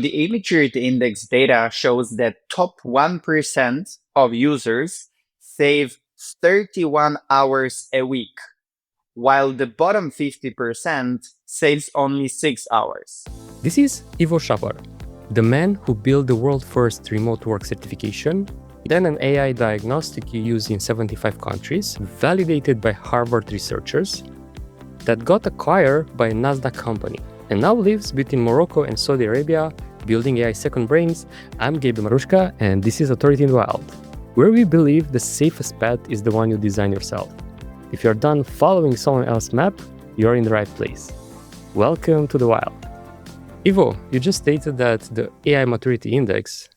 The immaturity index data shows that top 1% of users save 31 hours a week, while the bottom 50% saves only 6 hours. This is Iwo Szapar, the man who built the world's first remote work certification, then an AI diagnostic you use in 75 countries, validated by Harvard researchers, that got acquired by a Nasdaq company, and now lives between Morocco and Saudi Arabia, building AI second brains. I'm Gabriel Marushka, and this is Authority in the Wild, where we believe the safest path is the one you design yourself. If you're done following someone else's map, you're in the right place. Welcome to the Wild. Ivo, you just stated that the AI maturity index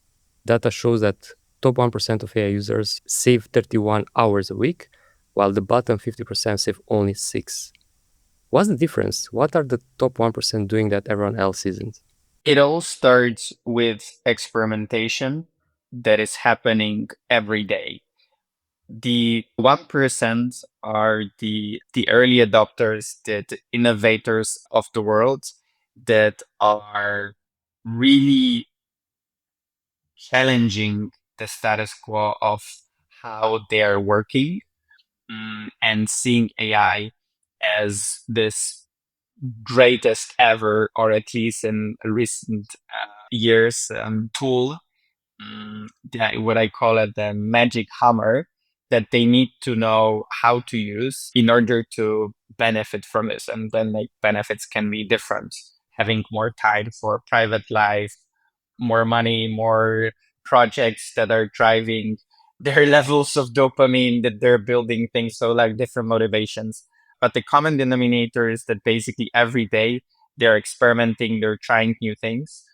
data shows that top 1% of AI users save 31 hours a week, while the bottom 50% save only 6. What's the difference? What are the top 1% doing that everyone else isn't? It all starts with experimentation that is happening every day. The 1% are the early adopters, the innovators of the world that are really challenging the status quo of how they are working, and seeing AI as this greatest ever, or at least in recent years, tool, what I call it the magic hammer, that they need to know how to use in order to benefit from this. And then like benefits can be different, having more time for private life, more money, more projects that are driving their levels of dopamine that they're building things. So like different motivations. But the common denominator is that basically every day they're experimenting, they're trying new things,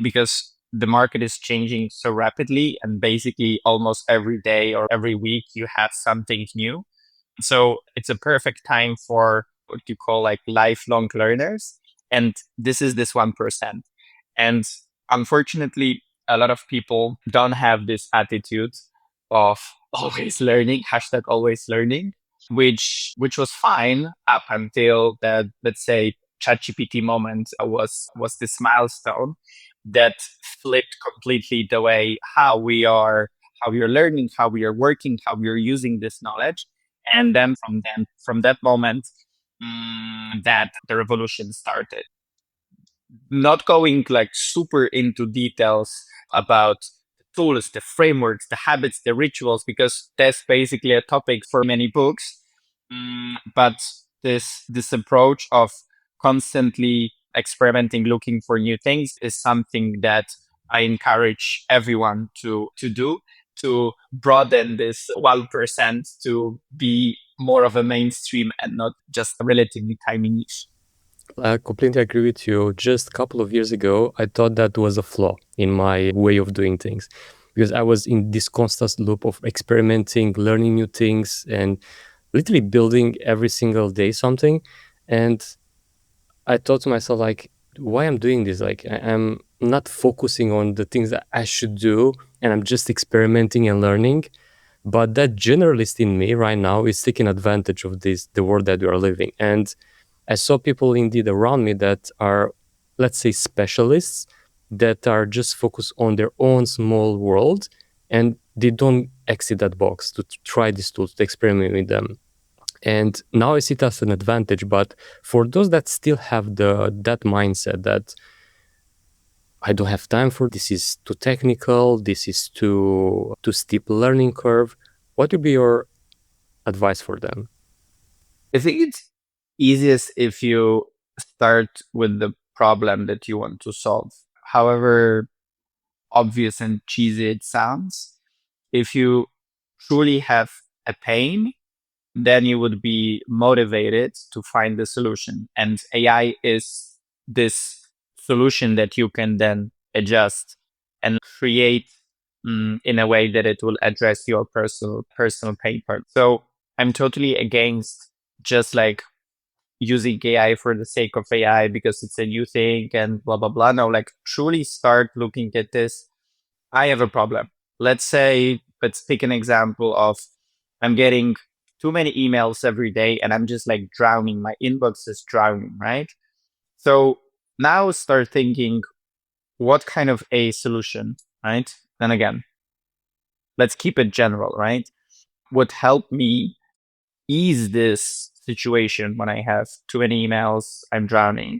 because the market is changing so rapidly, and basically almost every day or every week you have something new. So it's a perfect time for what you call like lifelong learners. And this is this 1%. And unfortunately, a lot of people don't have this attitude of always learning, hashtag always learning, which was fine up until that, let's say, ChatGPT moment was this milestone that flipped completely the way how we are learning, how we are working, how we are using this knowledge. And then from that moment, that the revolution started. Not going like super into details about the tools, the frameworks, the habits, the rituals, because that's basically a topic for many books. But this approach of constantly experimenting, looking for new things, is something that I encourage everyone to do, to broaden this 1% to be more of a mainstream and not just a relatively tiny niche. I completely agree with you. Just a couple of years ago, I thought that was a flaw in my way of doing things, because I was in this constant loop of experimenting, learning new things, and literally building every single day something. And I thought to myself, like, why I'm doing this? Like, I'm not focusing on the things that I should do, and I'm just experimenting and learning. But that generalist in me right now is taking advantage of the world that we are living. And I saw people indeed around me that are, let's say, specialists that are just focused on their own small world, and they don't exit that box to try these tools, to experiment with them. And now I see it as an advantage. But for those that still have that mindset that I don't have time for this, is too technical, this is too steep learning curve, what would be your advice for them? I think it's easiest if you start with the problem that you want to solve. However obvious and cheesy it sounds, if you truly have a pain, then you would be motivated to find the solution. And AI is this solution that you can then adjust and create, in a way that it will address your personal pain point. So I'm totally against just like using AI for the sake of AI because it's a new thing and blah, blah, blah. No, like truly start looking at this. I have a problem. Let's pick an example of I'm getting too many emails every day and I'm just like drowning. My inbox is drowning, right? So now start thinking, what kind of a solution, right? Then again, let's keep it general, right? Would help me ease this situation when I have too many emails, I'm drowning.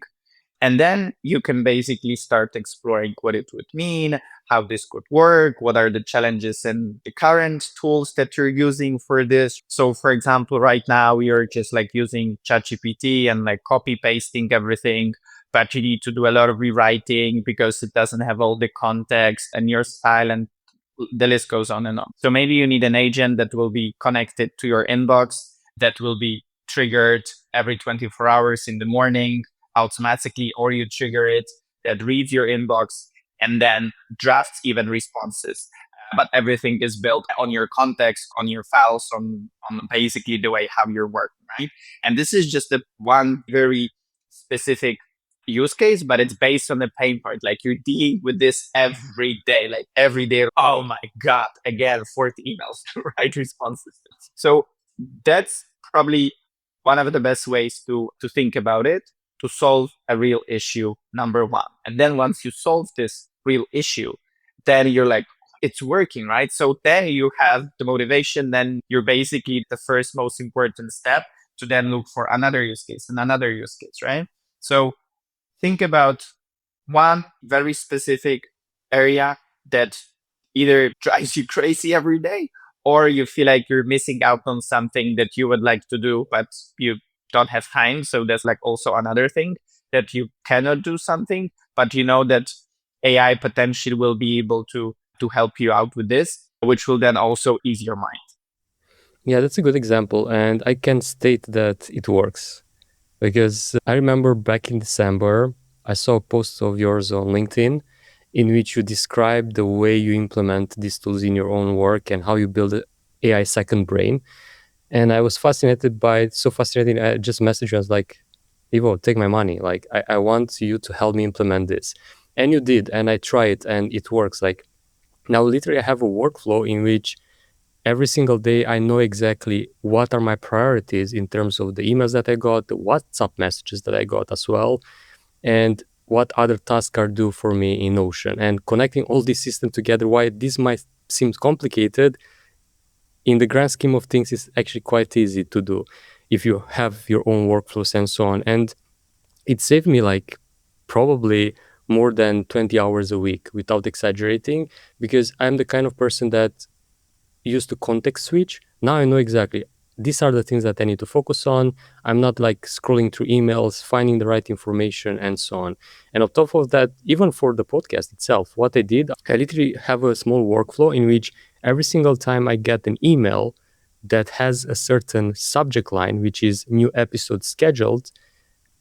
And then you can basically start exploring what it would mean, how this could work, what are the challenges and the current tools that you're using for this. So, for example, right now we are just like using ChatGPT and like copy pasting everything, but you need to do a lot of rewriting because it doesn't have all the context and your style, and the list goes on and on. So maybe you need an agent that will be connected to your inbox, that will be triggered every 24 hours in the morning automatically, or you trigger it, that reads your inbox and then drafts even responses. But everything is built on your context, on your files, on basically the way how you're working, right? And this is just a one very specific use case, but it's based on the pain point. Like you're dealing with this every day, like every day. Oh my God, again, 40 emails to write responses. So that's probably one of the best ways to think about it, to solve a real issue, number one. And then once you solve this real issue, then you're like, it's working, right? So then you have the motivation, then you're basically the first most important step to then look for another use case and another use case, right? So think about one very specific area that either drives you crazy every day, or you feel like you're missing out on something that you would like to do, but you don't have time. So there's like also another thing that you cannot do something, but you know that AI potentially will be able to help you out with this, which will then also ease your mind. Yeah, that's a good example. And I can state that it works because I remember back in December, I saw a post of yours on LinkedIn in which you described the way you implement these tools in your own work and how you build an AI second brain. And I was fascinated by it, so fascinating. I just messaged you. I was like, Ivo, take my money. Like, I want you to help me implement this. And you did. And I tried it and it works. Like, now literally I have a workflow in which every single day I know exactly what are my priorities in terms of the emails that I got, the WhatsApp messages that I got as well, and what other tasks are due for me in Notion. And connecting all these systems together, why this might seem complicated, in the grand scheme of things, is actually quite easy to do if you have your own workflows and so on. And it saved me like probably more than 20 hours a week without exaggerating, because I'm the kind of person that used to context switch. Now I know exactly these are the things that I need to focus on. I'm not like scrolling through emails, finding the right information, and so on. And on top of that, even for the podcast itself, what I did, I literally have a small workflow in which every single time I get an email that has a certain subject line, which is new episode scheduled,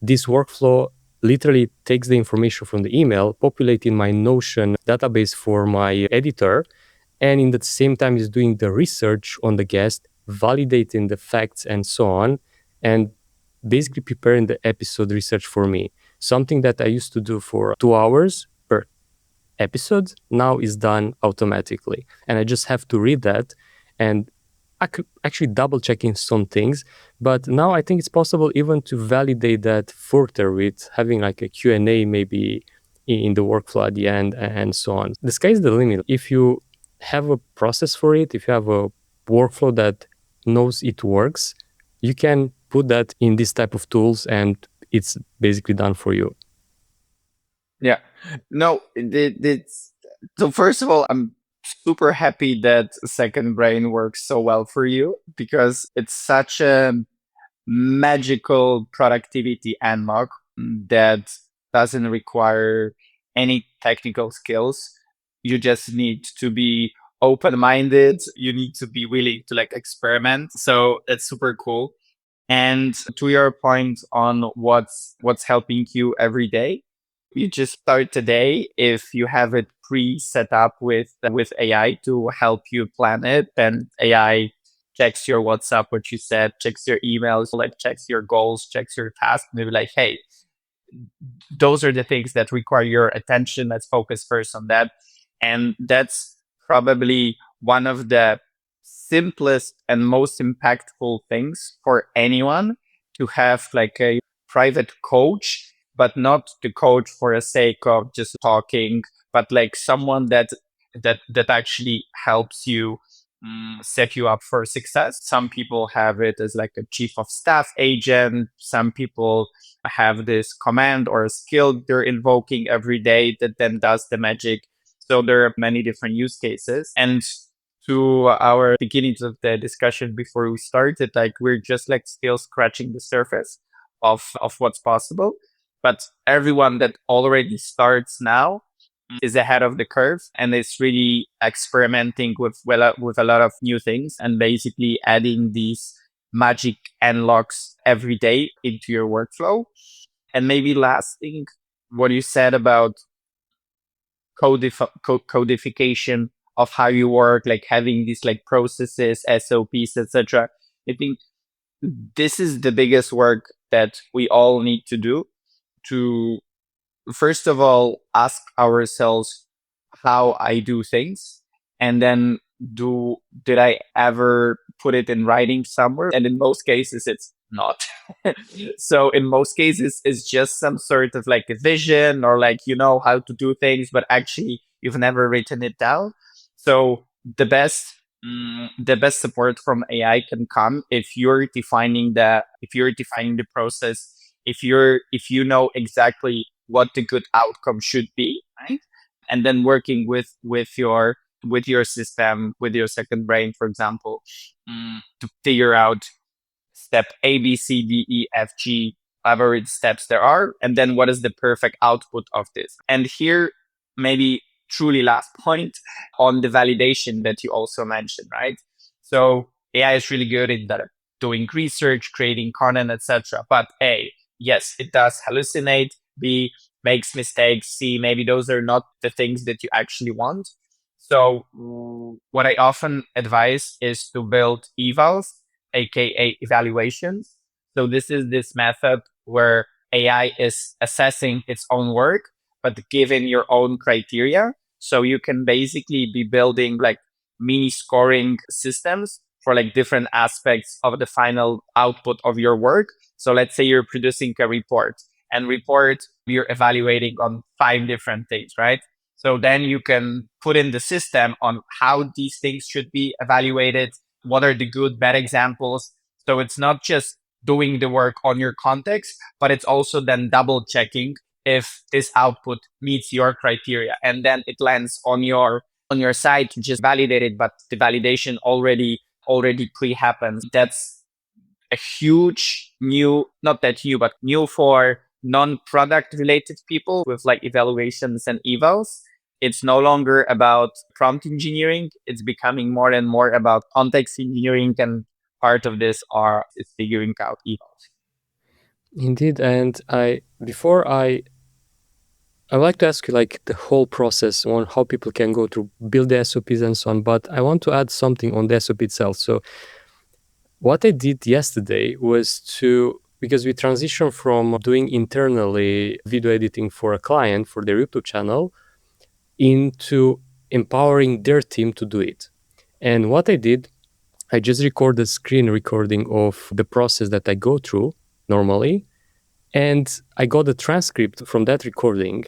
this workflow literally takes the information from the email, populate in my Notion database for my editor, and in the same time is doing the research on the guest, validating the facts and so on, and basically preparing the episode research for me. Something that I used to do for 2 hours per episode now is done automatically. And I just have to read that, and I could actually double checking some things, but now I think it's possible even to validate that further with having like a Q&A maybe in the workflow at the end and so on. The sky's the limit. If you have a process for it, if you have a workflow that knows it works, you can put that in this type of tools and it's basically done for you. Yeah. No, it's so first of all, I'm super happy that Second Brain works so well for you, because it's such a magical productivity unlock that doesn't require any technical skills. You just need to be open-minded. You need to be willing to like experiment. So it's super cool. And to your point on what's helping you every day, you just start today. If you have it pre-set up with AI to help you plan it, and AI checks your WhatsApp, what you said, checks your emails, like checks your goals, checks your tasks, and they're like, hey, those are the things that require your attention. Let's focus first on that. And that's probably one of the simplest and most impactful things for anyone, to have like a private coach but not the coach for the sake of just talking, but like someone that actually helps you set you up for success. Some people have it as like a chief of staff agent. Some people have this command or a skill they're invoking every day that then does the magic. So there are many different use cases. And to our beginnings of the discussion before we started, like we're just like still scratching the surface of what's possible. But everyone that already starts now is ahead of the curve and is really experimenting with a lot of new things and basically adding these magic unlocks every day into your workflow. And maybe last thing, what you said about codification of how you work, like having these like processes, SOPs, etc. I think this is the biggest work that we all need to do to first of all ask ourselves how I do things, and then do did I ever put it in writing somewhere? And in most cases, it's not. So in most cases, it's just some sort of like a vision or like you know how to do things, but actually you've never written it down. So the best support from AI can come if you're defining the process, if you know exactly what the good outcome should be, right? And then working with your system, with your second brain, for example, to figure out step A, B, C, D, E, F, G, whatever steps there are, and then what is the perfect output of this. And here, maybe truly last point on the validation that you also mentioned, right? So AI is really good in that doing research, creating content, etc. But A, yes, it does hallucinate. B, makes mistakes. C, maybe those are not the things that you actually want. So what I often advise is to build evals, aka evaluations. So this is this method where AI is assessing its own work, but given your own criteria. So you can basically be building like mini scoring systems for like different aspects of the final output of your work. So let's say you're producing a report, and report you're evaluating on 5 different things, right? So then you can put in the system on how these things should be evaluated, what are the good, bad examples. So it's not just doing the work on your context, but it's also then double checking if this output meets your criteria. And then it lands on your site to just validate it, but the validation already pre-happens. That's a huge new, not that new, but new for non-product related people with like evaluations and evals. It's no longer about prompt engineering. It's becoming more and more about context engineering. And part of this are is figuring out evals. Indeed, and I would like to ask you like the whole process on how people can go to build the SOPs and so on, but I want to add something on the SOP itself. So what I did yesterday was because we transitioned from doing internally video editing for a client for their YouTube channel into empowering their team to do it. And what I did, I just recorded a screen recording of the process that I go through normally. And I got a transcript from that recording.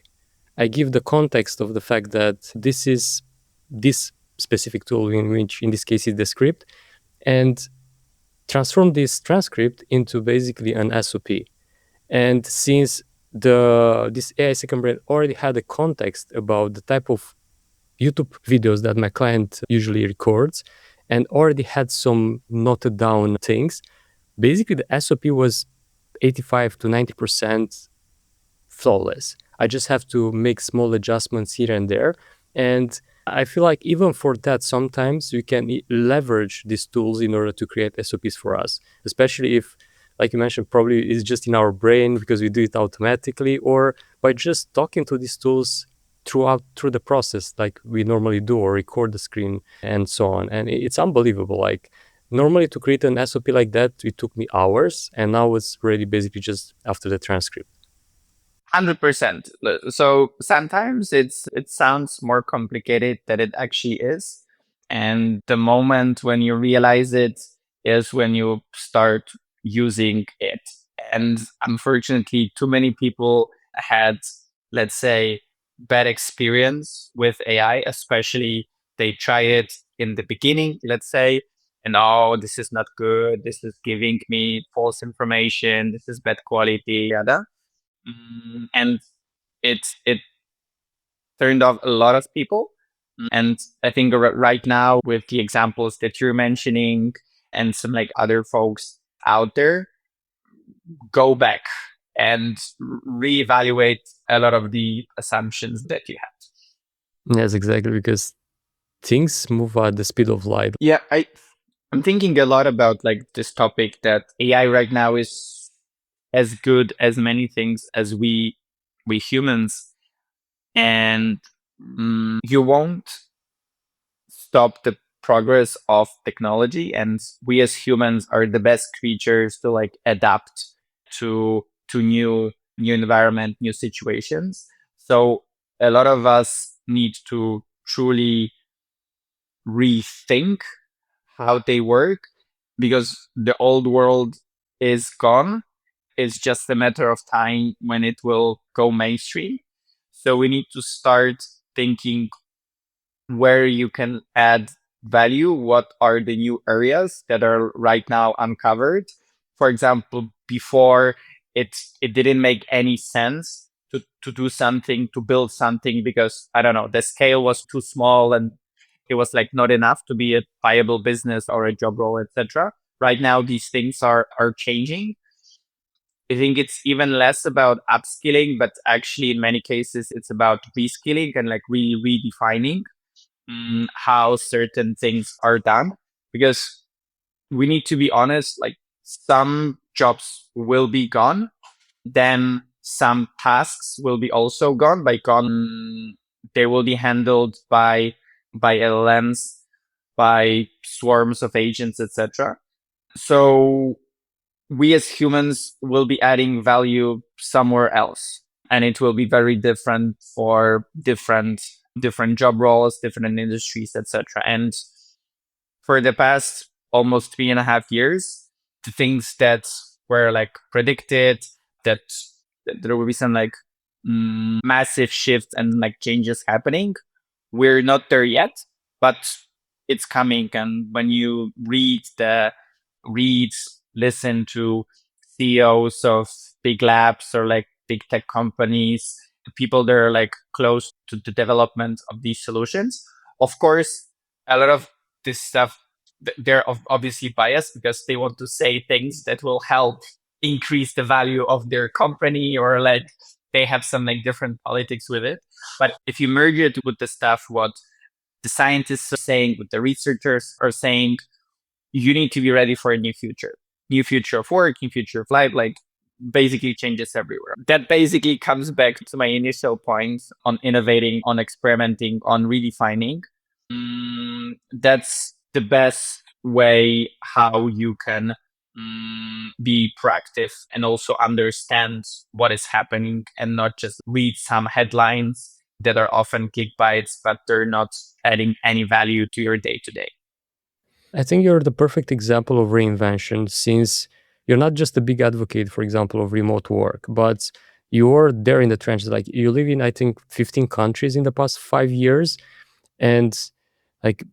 I give the context of the fact that this is this specific tool, in which in this case is the script, and transform this transcript into basically an SOP. And since this AI second brain already had a context about the type of YouTube videos that my client usually records and already had some noted down things, basically the SOP was 85 to 90% flawless. I just have to make small adjustments here and there. And I feel like even for that, sometimes we can leverage these tools in order to create SOPs for us, especially if, like you mentioned, probably it's just in our brain because we do it automatically, or by just talking to these tools through the process like we normally do, or record the screen and so on. And it's unbelievable. Like normally to create an SOP like that, it took me hours, and now it's ready basically just after the transcript. 100%. So sometimes it sounds more complicated than it actually is. And the moment when you realize it is when you start using it. And unfortunately, too many people had, let's say, bad experience with AI, especially they try it in the beginning, let's say, and oh, this is not good. This is giving me false information. This is bad quality, yada. And it turned off a lot of people. And I think right now, with the examples that you're mentioning and some like other folks out there, go back and reevaluate a lot of the assumptions that you had. Yes, exactly, because things move at the speed of light. Yeah, I'm thinking a lot about like this topic that AI right now is as good as many things as we humans, and you won't stop the progress of technology, and we as humans are the best creatures to like adapt to new environment, new situations. So a lot of us need to truly rethink how they work, because the old world is gone. It's just a matter of time when it will go mainstream. So we need to start thinking where you can add value, what are the new areas that are right now uncovered. For example, before it didn't make any sense to do something, to build something, because I don't know, the scale was too small and it was like not enough to be a viable business or a job role, etc. Right now these things are changing. I think it's even less about upskilling, but actually in many cases it's about reskilling and like redefining how certain things are done, because we need to be honest, like some jobs will be gone, then some tasks will be also gone. By gone, they will be handled by LLMs, by swarms of agents, etc. So we as humans will be adding value somewhere else, and it will be very different for different job roles, different industries, etc. And for the past almost 3.5 years, the things that were like predicted, that, that there will be some like massive shifts and like changes happening, we're not there yet, but it's coming. And when you read, listen to CEOs of big labs or like big tech companies, people that are like close to the development of these solutions, of course, a lot of this stuff, they're obviously biased because they want to say things that will help increase the value of their company, or like they have some like different politics with it. But if you merge it with the stuff what the scientists are saying, what the researchers are saying, you need to be ready for a new future of work, new future of life, like basically changes everywhere. That basically comes back to my initial point on innovating, on experimenting, on redefining. That's the best way how you can be proactive and also understand what is happening, and not just read some headlines that are often clickbaits, but they're not adding any value to your day to day. I think you're the perfect example of reinvention, since you're not just a big advocate, for example, of remote work, but you're there in the trenches. Like you live in, I think, 15 countries in the past 5 years, and like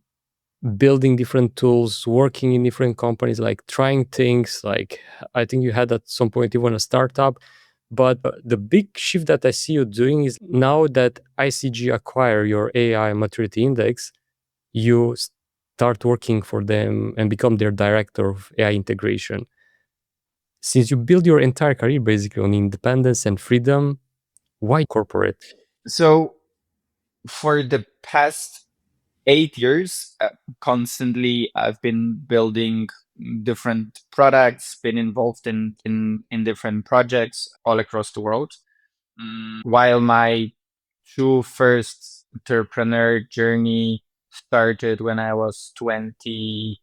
building different tools, working in different companies, like trying things. Like I think you had at some point even a startup. But the big shift that I see you doing is now that ICG acquire your AI maturity index, you start working for them and become their director of AI integration. Since you build your entire career basically on independence and freedom, why corporate? So for the past 8 years, constantly I've been building different products, been involved in different projects all across the world. While my true first entrepreneur journey started when I was 22.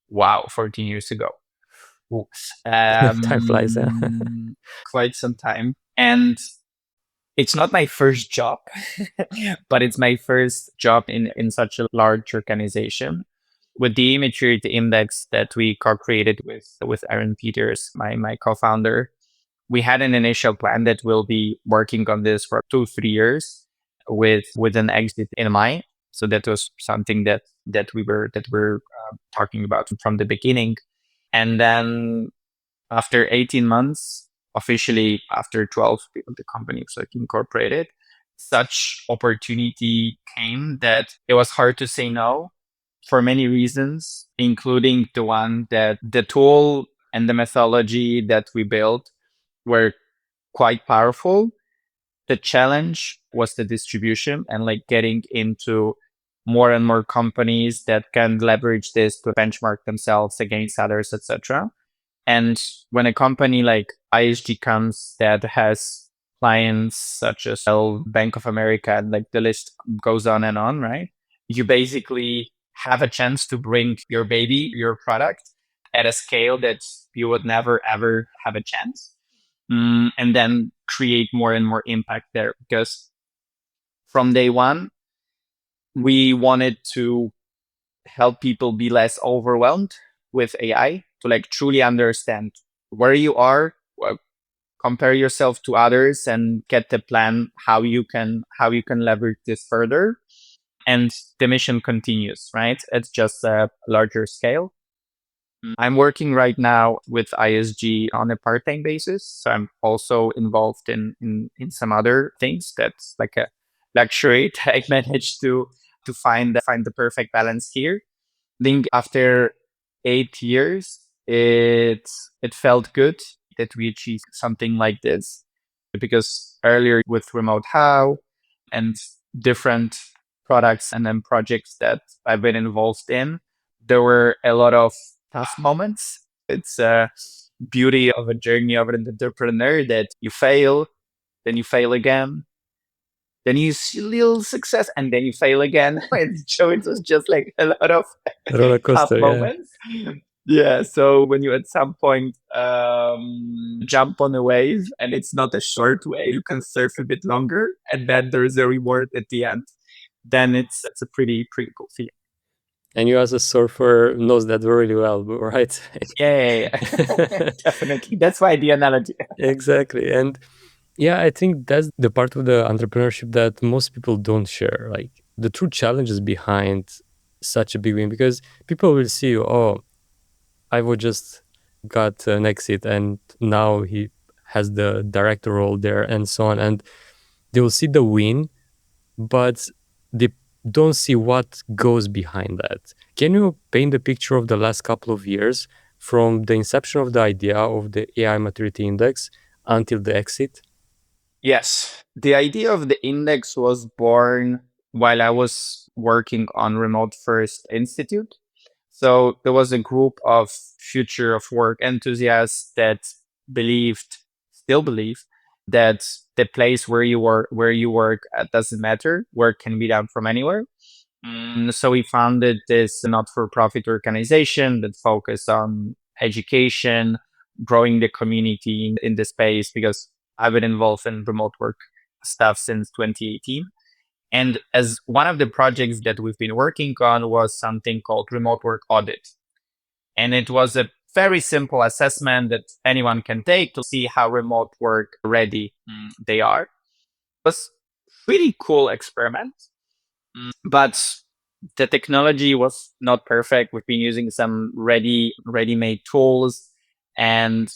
Wow, 14 years ago. Ooh. Time flies. Yeah. Quite some time. And it's not my first job, but it's my first job in such a large organization. with the immaturity index that we co-created with Aaron Peters, my co-founder, we had an initial plan that we'll be working on this for 2-3 years with an exit in mind. So that was something that we're talking about from the beginning. And then after 18 months, officially after 12, the company was like incorporated, such opportunity came that it was hard to say no for many reasons, including the one that the tool and the methodology that we built were quite powerful. The challenge was the distribution and like getting into more and more companies that can leverage this to benchmark themselves against others, etc. And when a company like ISG comes that has clients such as Bank of America, and like the list goes on, right? You basically have a chance to bring your baby, your product at a scale that you would never ever have a chance. And then create more and more impact there. Because from day one, we wanted to help people be less overwhelmed with AI, to like truly understand where you are, compare yourself to others, and get the plan how you can leverage this further. And the mission continues, right? It's just a larger scale. I'm working right now with ISG on a part-time basis. So I'm also involved in some other things. That's like a luxury that I managed to find the perfect balance here. I think after 8 years, it felt good that we achieved something like this, because earlier with Remote How and different products and then projects that I've been involved in, there were a lot of tough moments. It's a beauty of a journey of an entrepreneur that you fail, then you fail again, then you see little success, and then you fail again. So it was just like a lot of Roller tough coaster, yeah. moments. Yeah. So when you at some point jump on a wave and it's not a short wave, you can surf a bit longer, and then there is a reward at the end. Then it's a pretty cool feeling. And you as a surfer knows that really well, right? Yeah, definitely. That's why the analogy. Exactly. And yeah, I think that's the part of the entrepreneurship that most people don't share. Like the true challenges behind such a big win, because people will see you, oh, I would just got an exit and now he has the director role there and so on. And they will see the win, but they don't see what goes behind that. Can you paint the picture of the last couple of years from the inception of the idea of the AI maturity index until the exit? Yes. The idea of the index was born while I was working on Remote First Institute. So there was a group of future of work enthusiasts that believed, still believe, that the place where you work doesn't matter. Work can be done from anywhere. So we founded this not-for-profit organization that focused on education, growing the community in the space, because I've been involved in remote work stuff since 2018. And as one of the projects that we've been working on was something called remote work audit. And it was a very simple assessment that anyone can take to see how remote work ready they are. It was pretty cool experiment. But the technology was not perfect. We've been using some ready-made tools. And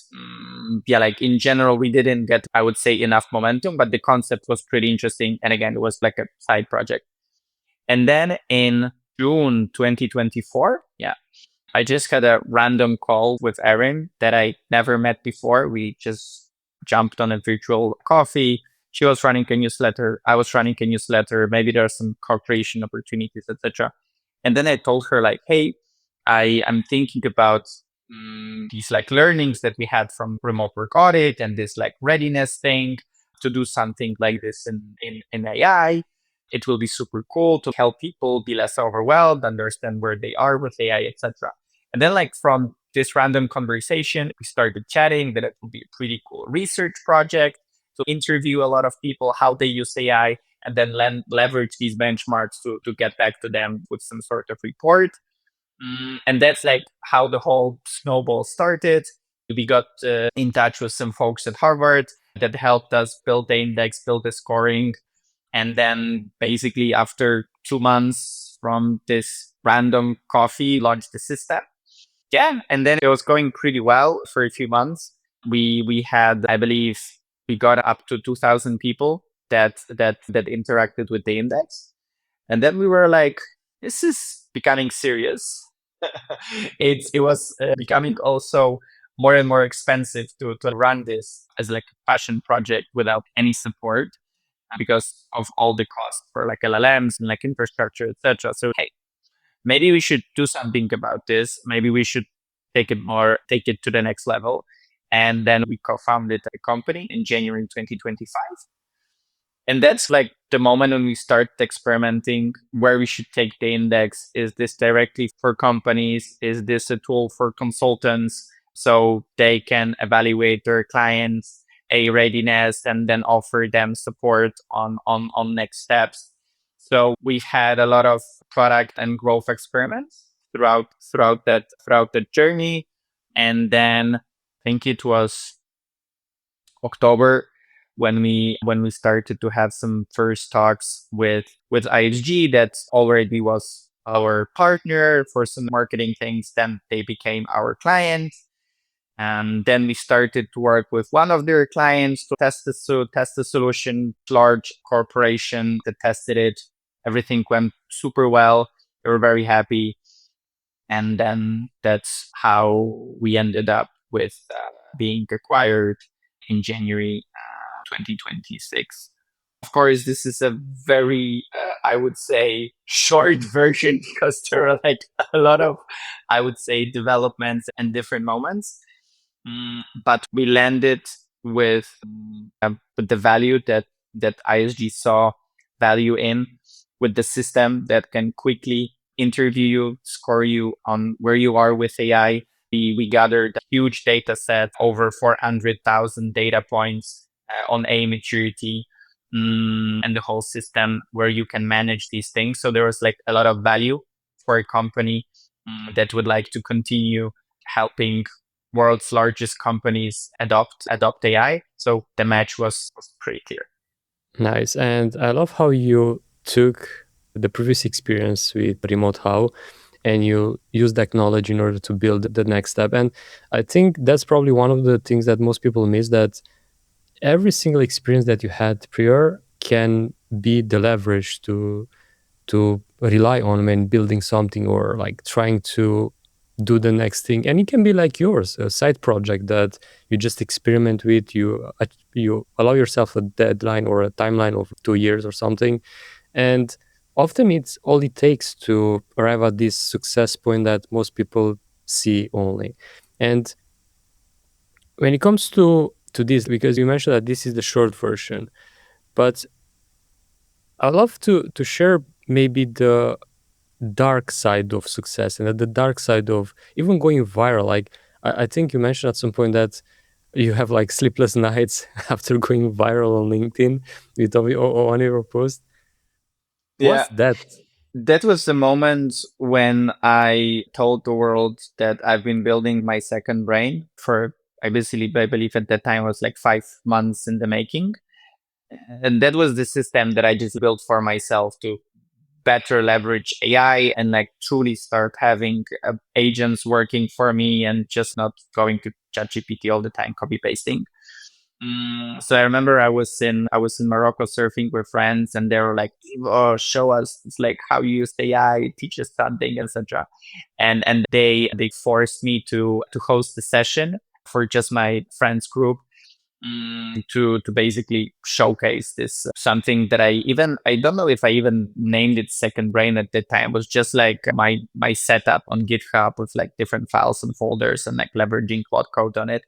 yeah, like in general, we didn't get, I would say, enough momentum, but the concept was pretty interesting. And again, it was like a side project. And then in June 2024, yeah, I just had a random call with Erin that I never met before. We just jumped on a virtual coffee. She was running a newsletter. I was running a newsletter. Maybe there are some co-creation opportunities, etc. And then I told her like, hey, I am thinking about these like learnings that we had from remote work audit and this like readiness thing to do something like this in AI. It will be super cool to help people be less overwhelmed, understand where they are with AI, etc. And then like from this random conversation, we started chatting that it would be a pretty cool research project to interview a lot of people, how they use AI, and then leverage these benchmarks to get back to them with some sort of report. And that's like how the whole snowball started. We got in touch with some folks at Harvard that helped us build the index, build the scoring. And then basically after 2 months from this random coffee, launched the system. Yeah, and then it was going pretty well for a few months. We had, I believe, we got up to 2,000 people that interacted with the index, and then we were like, this is becoming serious. It was becoming also more and more expensive to run this as like a passion project without any support because of all the costs for like LLMs and like infrastructure, etc. So hey, maybe we should do something about this. Maybe we should take it to the next level. And then we co-founded a company in January 2025. And that's like the moment when we start experimenting where we should take the index. Is this directly for companies? Is this a tool for consultants so they can evaluate their clients' a readiness and then offer them support on next steps? So we've had a lot of product and growth experiments throughout the journey. And then I think it was October when we started to have some first talks with IHG that already was our partner for some marketing things. Then they became our client. And then we started to work with one of their clients to test the solution, large corporation that tested it. Everything went super well. They were very happy. And then that's how we ended up with being acquired in January 2026. Of course, this is a very, I would say, short version because there are like a lot of, I would say, developments and different moments. But we landed with the value that ISG saw value in, with the system that can quickly interview you, score you on where you are with AI. We gathered a huge data set, over 400,000 data points on A maturity, and the whole system where you can manage these things. So there was like a lot of value for a company that would like to continue helping world's largest companies adopt AI. So the match was pretty clear. Nice. And I love how you took the previous experience with Remote How and you use that knowledge in order to build the next step. And I think that's probably one of the things that most people miss, that every single experience that you had prior can be the leverage to rely on when building something or like trying to do the next thing. And it can be like yours, a side project that you just experiment with. You allow yourself a deadline or a timeline of 2 years or something, and often it's all it takes to arrive at this success point that most people see only. And when it comes to this, because you mentioned that this is the short version, but I'd love to share maybe the dark side of success and the dark side of even going viral. Like I think you mentioned at some point that you have like sleepless nights after going viral on LinkedIn with one of your posts. Yeah, What's that? that was the moment when I told the world that I've been building my second brain for, I believe at that time was like 5 months in the making. And that was the system that I just built for myself to better leverage AI and like truly start having agents working for me and just not going to ChatGPT all the time, copy pasting. So I remember I was in Morocco surfing with friends, and they were like, "Oh, show us it's like how you use AI, teach us something, etc." And they forced me to host a session for just my friends group, to basically showcase this something that I don't know if I even named it second brain at that time. It was just like my setup on GitHub with like different files and folders and like leveraging Claude Code on it.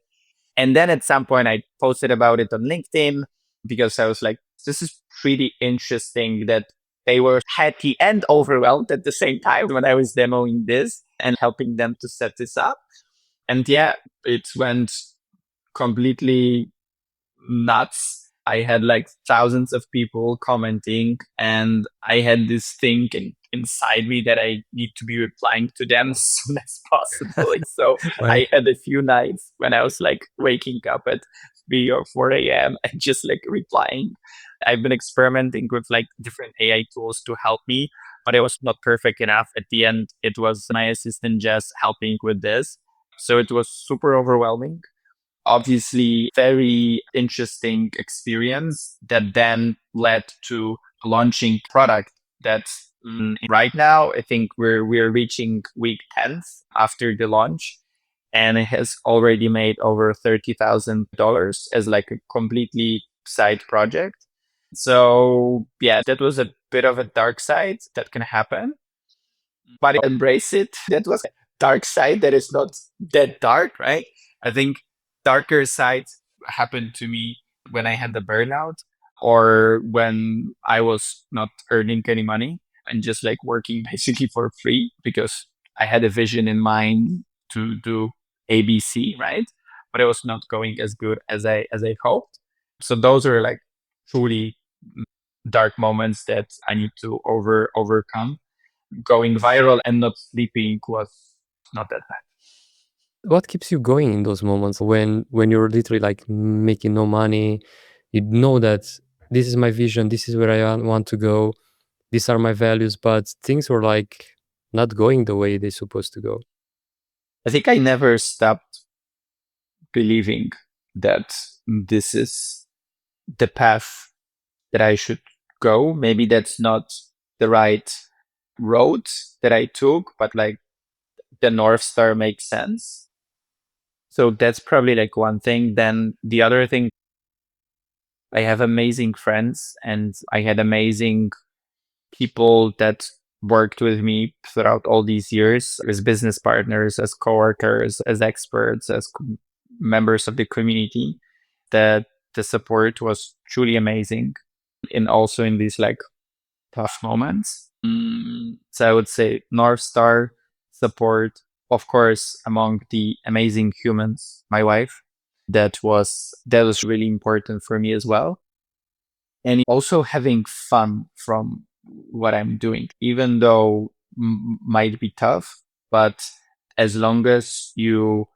And then at some point I posted about it on LinkedIn because I was like, this is pretty interesting that they were happy and overwhelmed at the same time when I was demoing this and helping them to set this up. And yeah, it went completely nuts. I had like thousands of people commenting, and I had this thing, and inside me that I need to be replying to them as soon as possible. So Right. I had a few nights when I was like waking up at 3 or 4 a.m. and just like replying. I've been experimenting with like different AI tools to help me, but it was not perfect enough. At the end, it was my assistant just helping with this. So it was super overwhelming. Obviously, very interesting experience that then led to launching product that right now I think we're reaching week 10th after the launch, and it has already made over $30,000 as like a completely side project. So yeah, that was a bit of a dark side that can happen, but I embrace it. That was dark side that is not that dark, right? I think darker sides happened to me when I had the burnout or when I was not earning any money and just like working basically for free because I had a vision in mind to do ABC, right? But it was not going as good as I hoped. So those are like truly dark moments that I need to overcome. Going viral and not sleeping was not that bad. What keeps you going in those moments when you're literally like making no money? You know that this is my vision, this is where I want to go, these are my values, but things were like not going the way they're supposed to go. I think I never stopped believing that this is the path that I should go. Maybe that's not the right road that I took, but like the North Star makes sense. So that's probably like one thing. Then the other thing, I have amazing friends and I had amazing people that worked with me throughout all these years as business partners, as coworkers, as experts, as members of the community. That the support was truly amazing, and also in these like tough moments. So I would say North Star support, of course, among the amazing humans, my wife. That was really important for me as well, and also having fun from what I'm doing, even though might be tough. But as long as you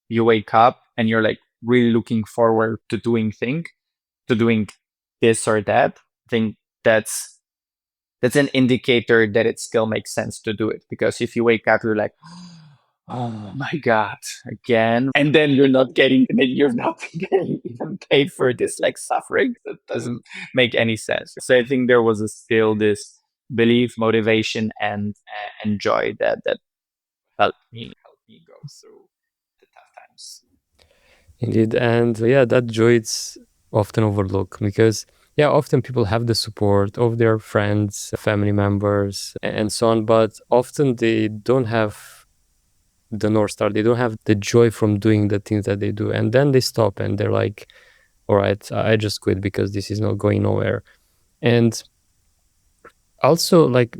wake up and you're like really looking forward to doing this or that, I think that's an indicator that it still makes sense to do it. Because if you wake up, you're like, oh my God, again. And then you're not getting even paid for this like suffering. That doesn't make any sense. So I think there was still this belief, motivation, and joy that helped me go through the tough times. Indeed. And yeah, that joy is often overlooked because, yeah, often people have the support of their friends, family members, and so on. But often they don't have the North Star. They don't have the joy from doing the things that they do. And then they stop and they're like, all right, I just quit because this is not going nowhere. And also, like,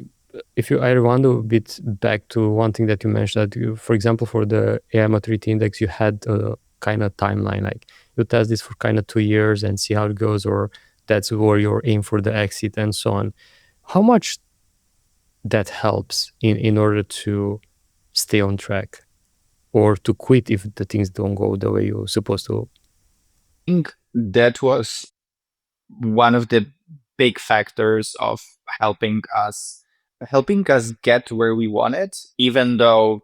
if you, I rewind a bit back to one thing that you mentioned, that you, for example, for the AI maturity index, you had a kind of timeline, like you test this for kind of 2 years and see how it goes, or that's where you're aim for the exit and so on. How much that helps in order to stay on track or to quit if the things don't go the way you're supposed to? I think that was one of the big factors of helping us get where we wanted, even though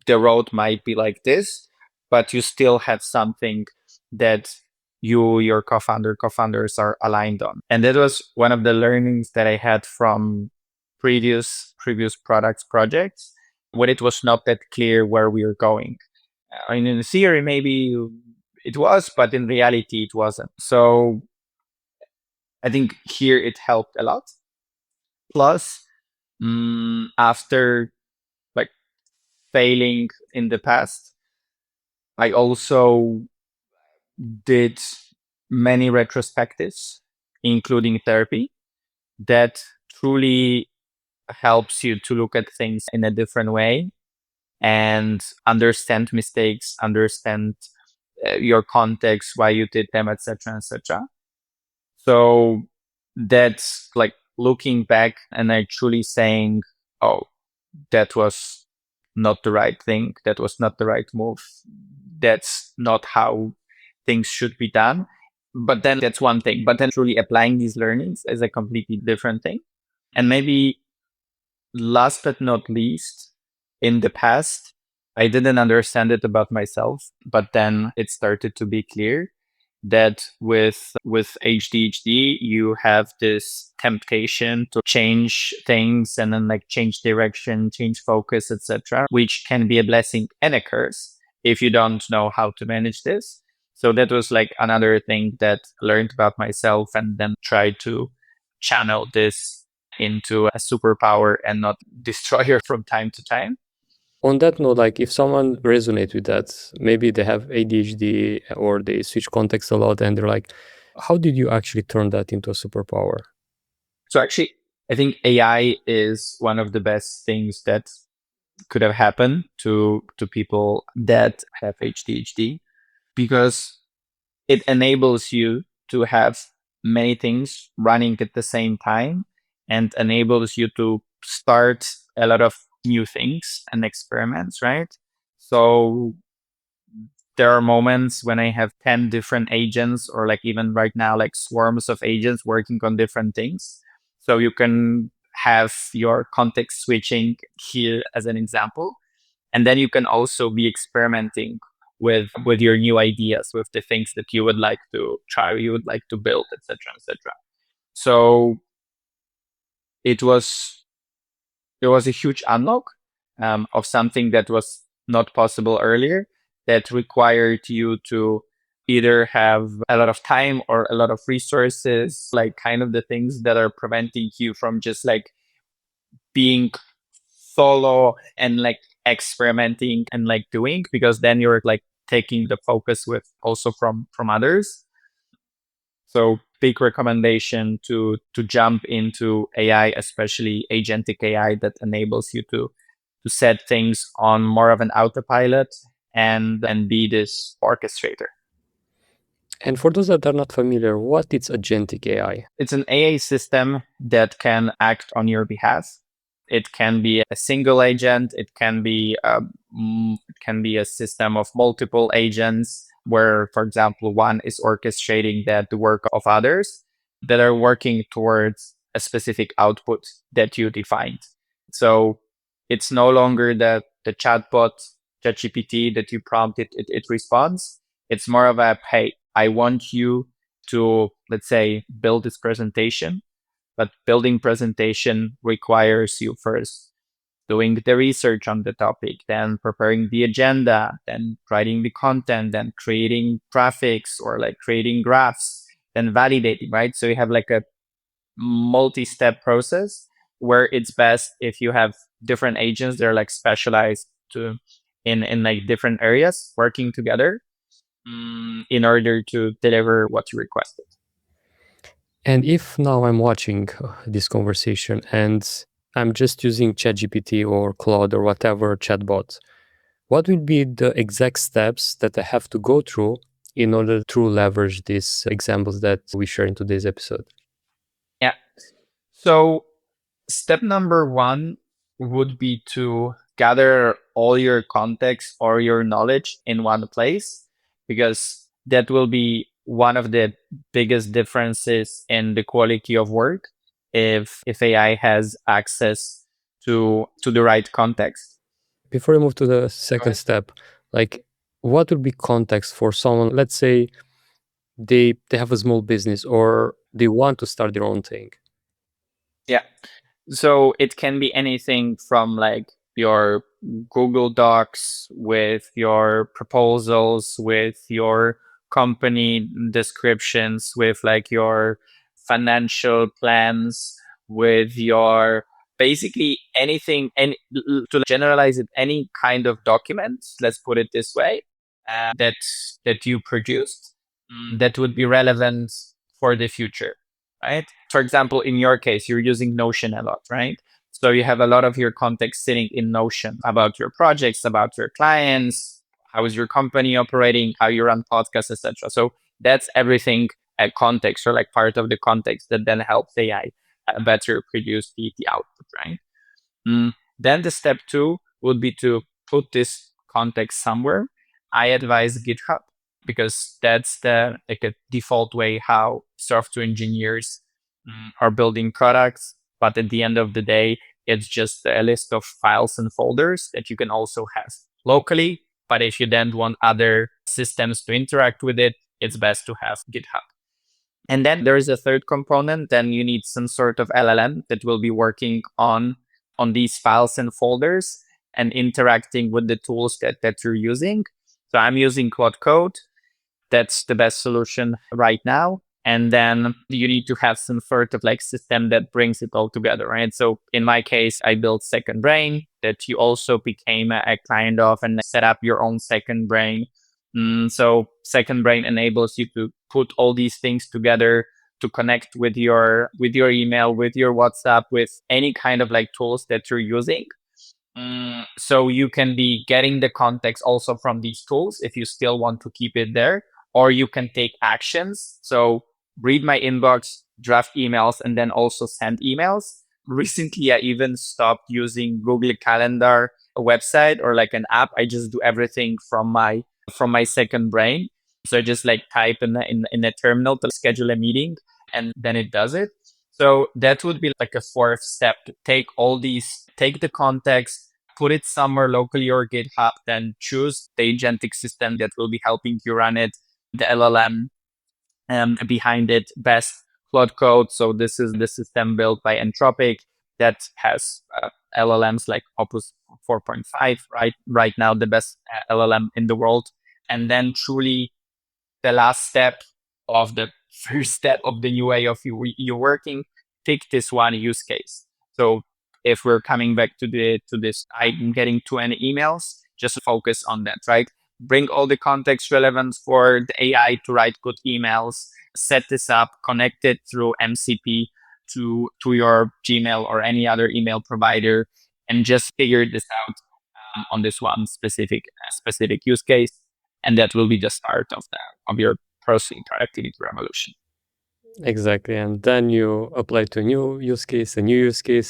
the road might be like this, but you still have something that your co-founders are aligned on. And that was one of the learnings that I had from previous products projects when it was not that clear where we were going. I mean, in theory, maybe it was, but in reality, it wasn't. So I think here it helped a lot. Plus, after like failing in the past, I also did many retrospectives, including therapy, that truly helps you to look at things in a different way and understand mistakes, understand your context, why you did them, etc., etc. So that's like looking back and I truly saying oh, that was not the right thing. That was not the right move. That's not how things should be done. But then that's one thing. But then truly applying these learnings is a completely different thing. And maybe last but not least, in the past, I didn't understand it about myself, but then it started to be clear that with ADHD, you have this temptation to change things and then like change direction, change focus, etc., which can be a blessing and a curse if you don't know how to manage this. So that was like another thing that I learned about myself and then tried to channel this into a superpower and not destroyer from time to time. On that note, like if someone resonates with that, maybe they have ADHD or they switch context a lot and they're like, how did you actually turn that into a superpower? So actually, I think AI is one of the best things that could have happened to people that have ADHD because it enables you to have many things running at the same time and enables you to start a lot of new things and experiments, right? So there are moments when I have 10 different agents, or like even right now, like swarms of agents working on different things. So you can have your context switching here as an example. And then you can also be experimenting with your new ideas, with the things that you would like to try, you would like to build, etc., etc. So it was it was a huge unlock of something that was not possible earlier, that required you to either have a lot of time or a lot of resources, like kind of the things that are preventing you from just like being solo and like experimenting and like doing, because then you're like taking the focus with also from others. So big recommendation to jump into AI, especially agentic AI that enables you to set things on more of an autopilot and be this orchestrator. And for those that are not familiar, what is agentic AI? It's an AI system that can act on your behalf. It can be a single agent. It can be a system of multiple agents where, for example, one is orchestrating the work of others that are working towards a specific output that you defined. So it's no longer the chatbot, ChatGPT that you prompt it responds. It's more of a, hey, I want you to, let's say, build this presentation, but building presentation requires you first doing the research on the topic, then preparing the agenda, then writing the content, then creating graphics or like creating graphs, then validating, right? So you have like a multi-step process where it's best if you have different agents that are like specialized to in like different areas working together in order to deliver what you requested. And if now I'm watching this conversation and I'm just using ChatGPT or Claude or whatever chatbot, what will be the exact steps that I have to go through in order to leverage these examples that we share in today's episode? Yeah. So step number one would be to gather all your context or your knowledge in one place, because that will be one of the biggest differences in the quality of work if AI has access to the right context. Before we move to the second step, like what would be context for someone, let's say they have a small business or they want to start their own thing? Yeah. So it can be anything from like your Google Docs with your proposals, with your company descriptions, with like your financial plans, with your basically anything, and to generalize it, any kind of document, let's put it this way, that you produced that would be relevant for the future, right? For example, in your case, you're using Notion a lot, right? So you have a lot of your context sitting in Notion about your projects, about your clients, how is your company operating, how you run podcasts, etc. So that's everything at context, or like part of the context that then helps AI better produce the output, right? Then the step 2 would be to put this context somewhere. I advise GitHub because that's the like a default way how software engineers are building products. But at the end of the day, it's just a list of files and folders that you can also have locally. But if you then want other systems to interact with it, it's best to have GitHub. And then there is a third component. Then you need some sort of LLM that will be working on these files and folders and interacting with the tools that you're using. So I'm using Quad Code. That's the best solution right now. And then you need to have some sort of like system that brings it all together, right? So in my case, I built Second Brain that you also became a client of and set up your own Second Brain. So Second Brain enables you to put all these things together to connect with your email, with your WhatsApp, with any kind of like tools that you're using. So you can be getting the context also from these tools if you still want to keep it there, or you can take actions. So read my inbox, draft emails, and then also send emails. Recently, I even stopped using Google Calendar, a website or like an app. I just do everything from my second brain. So I just like type in a terminal to schedule a meeting, and then it does it. So that would be like a fourth step to take the context, put it somewhere locally or GitHub, then choose the agentic system that will be helping you run it, the LLM behind it, best Cloud Code. So this is the system built by Anthropic that has LLMs like Opus 4.5, right now, the best LLM in the world. And then truly the last step of the first step of the new way of you working, pick this one use case. So if we're coming back to this, I'm getting too many emails, just focus on that, right? Bring all the context relevance for the AI to write good emails, set this up, connect it through MCP to your Gmail or any other email provider, and just figure this out on this one specific use case. And that will be the start of your processing productivity revolution. Exactly. And then you apply to a new use case,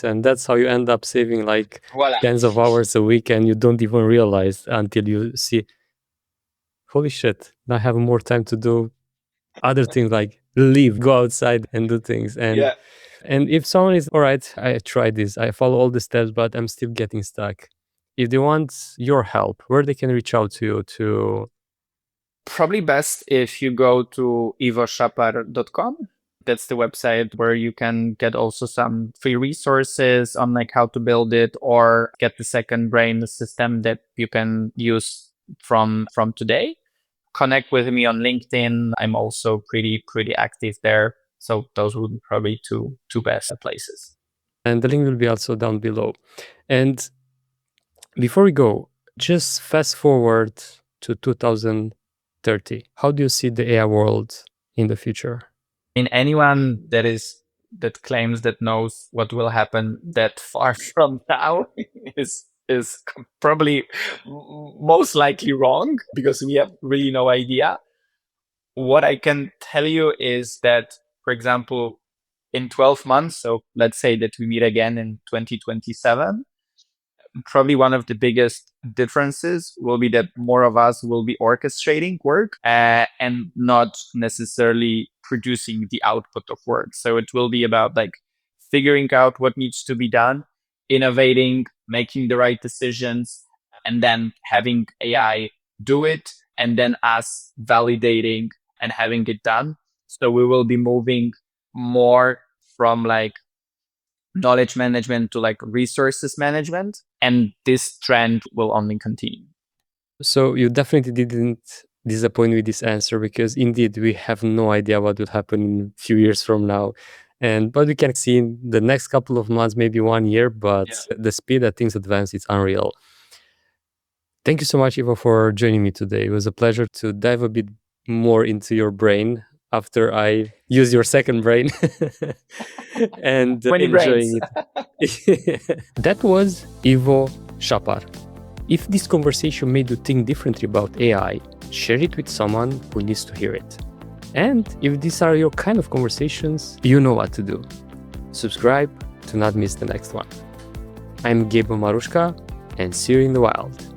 and that's how you end up saving like Voila. tens of hours a week, and you don't even realize until you see, holy shit, now I have more time to do other things like leave, go outside and do things. And if someone is all right, I tried this, I follow all the steps, but I'm still getting stuck. If they want your help, where they can reach out to you to Probably best if you go to iwoszapar.com. That's the website where you can get also some free resources on like how to build it or get the second brain system that you can use from today. Connect with me on LinkedIn. I'm also pretty active there. So those would be probably two best places. and the link will be also down below. And before we go, just fast forward to 2030. How do you see the AI world in the future? Anyone that claims that knows what will happen that far from now is probably most likely wrong because we have really no idea. What I can tell you is that, for example, in 12 months, so let's say that we meet again in 2027, probably one of the biggest differences will be that more of us will be orchestrating work and not necessarily producing the output of work. So it will be about like figuring out what needs to be done, innovating, making the right decisions, and then having AI do it, and then us validating and having it done. So we will be moving more from like knowledge management to like resources management. And this trend will only continue. So you definitely didn't disappoint with this answer, because indeed we have no idea what will happen in a few years from now. But we can see in the next couple of months, maybe 1 year, but the speed that things advance is unreal. Thank you so much, Ivo, for joining me today. It was a pleasure to dive a bit more into your brain after I use your second brain and enjoying it. That was Iwo Szapar. If this conversation made you think differently about AI, share it with someone who needs to hear it. And if these are your kind of conversations, you know what to do. Subscribe to not miss the next one. I'm Gabriel Marushka, and see you in the wild.